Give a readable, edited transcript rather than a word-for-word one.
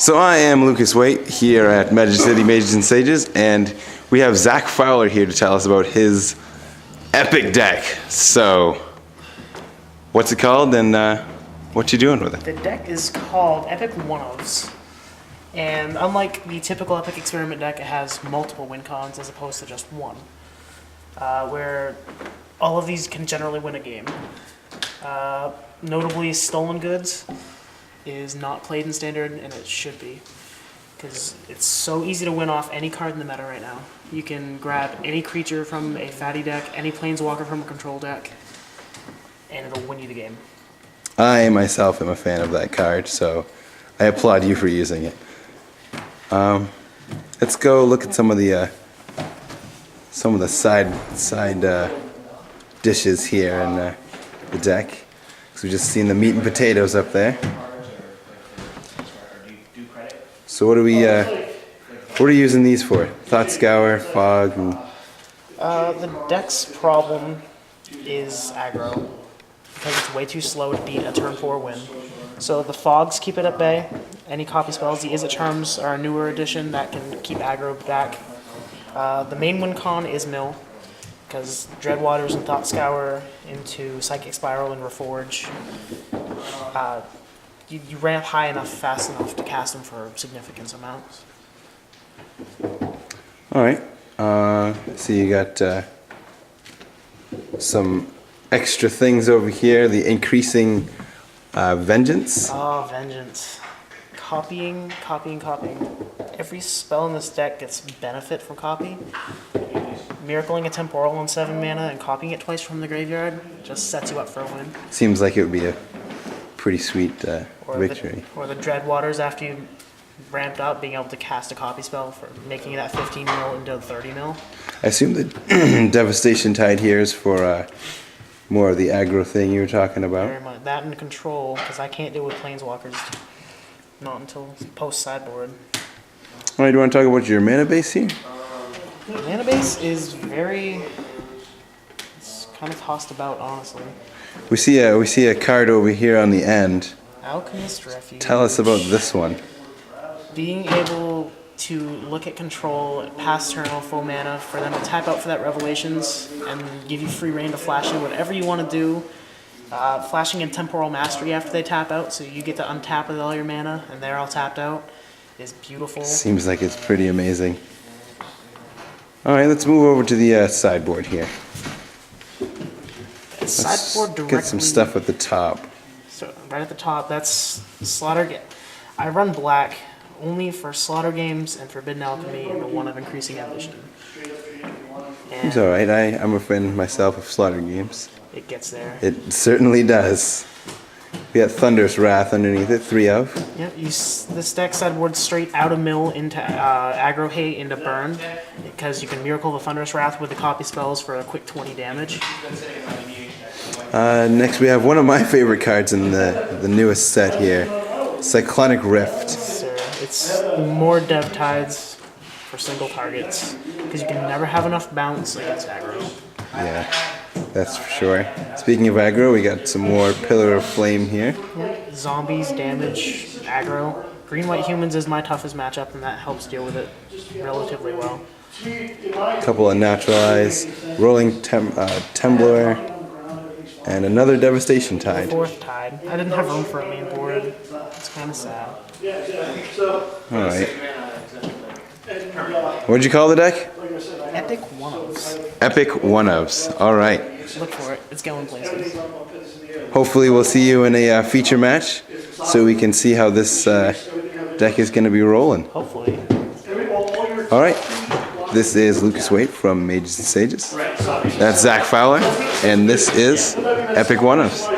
So I am Lucas Waite here at Magic City Mages and Sages, and we have Zach Fowler here to tell us about his epic deck. So, what's it called, and what you doing with it? The deck is called Epic One-Ofs, and unlike the typical Epic Experiment deck, it has multiple win cons as opposed to just one, where all of these can generally win a game. Notably, Stolen Goods is not played in Standard, and it should be, because it's so easy to win off any card in the meta right now. You can grab any creature from a fatty deck, any planeswalker from a control deck, and it'll win you the game. I myself am a fan of that card, so I applaud you for using it. Let's go look at some of the side dishes here in the deck. So we've just seen the meat and potatoes up there. So what are you using these for? Thought Scour, Fog, and... The deck's problem is aggro, because it's way too slow to beat a turn 4 win. So the Fogs keep it at bay. Any copy spells, the Izzet Charms are a newer addition that can keep aggro back. The main win con is Mill, because Dreadwaters and Thought Scour into Psychic Spiral and Reforge. You ramp high enough, fast enough to cast them for significant amounts. Alright, so you got some extra things over here, the increasing Vengeance. Oh, Vengeance. Copying. Every spell in this deck gets benefit from copy. Miracling a Temporal on 7 mana and copying it twice from the graveyard just sets you up for a win. Seems like it would be a pretty sweet victory. Or the Dreadwaters, after you ramped up, being able to cast a copy spell for making that 15 mil into 30 mil. I assume the Devastation Tide here is for more of the aggro thing you were talking about. Very much. That and control, because I can't deal with Planeswalkers. Not until post-sideboard. Alright, do you want to talk about your mana base here? Mana base is it's kind of tossed about, honestly. We see a card over here on the end. Alchemist Refuge. Tell us about this one. Being able to look at control, pass turn on full mana, for them to tap out for that Revelations, and give you free reign to flash in whatever you want to do. Flashing in Temporal Mastery after they tap out, so you get to untap with all your mana, and they're all tapped out, is beautiful. Seems like it's pretty amazing. Alright, let's move over to the sideboard here. Sideboard directly. Get some stuff at the top. So right at the top, that's Slaughter. I run black only for Slaughter games and Forbidden Alchemy and the one of Increasing Ambition. It's alright, I'm a fan myself of Slaughter games. It gets there. It certainly does. We got Thunderous Wrath underneath it, 3 of. Yep, this deck sideboard straight out of mill into aggro hate into burn, because you can Miracle the Thunderous Wrath with the copy spells for a quick 20 damage. Next we have one of my favorite cards in the newest set here, Cyclonic Rift. Sir, it's more Dev Tides for single targets, because you can never have enough bounce against aggro. Yeah, that's for sure. Speaking of aggro, we got some more Pillar of Flame here. Yep. Zombies, damage, aggro. Green-white humans is my toughest matchup, and that helps deal with it relatively well. A couple of Naturalize, Rolling Temblor, and another Devastation Tide. Fourth Tide. I didn't have room for a main board. It's kind of sad. Alright. What'd you call the deck? Epic One-Ofs. Epic One-Ofs. Alright. Look for it. It's going places. Hopefully we'll see you in a feature match so we can see how this deck is going to be rolling. Hopefully. Alright. This is Lucas Waite from Mages and Sages. That's Zach Fowler, and this is Epic One-Ofs.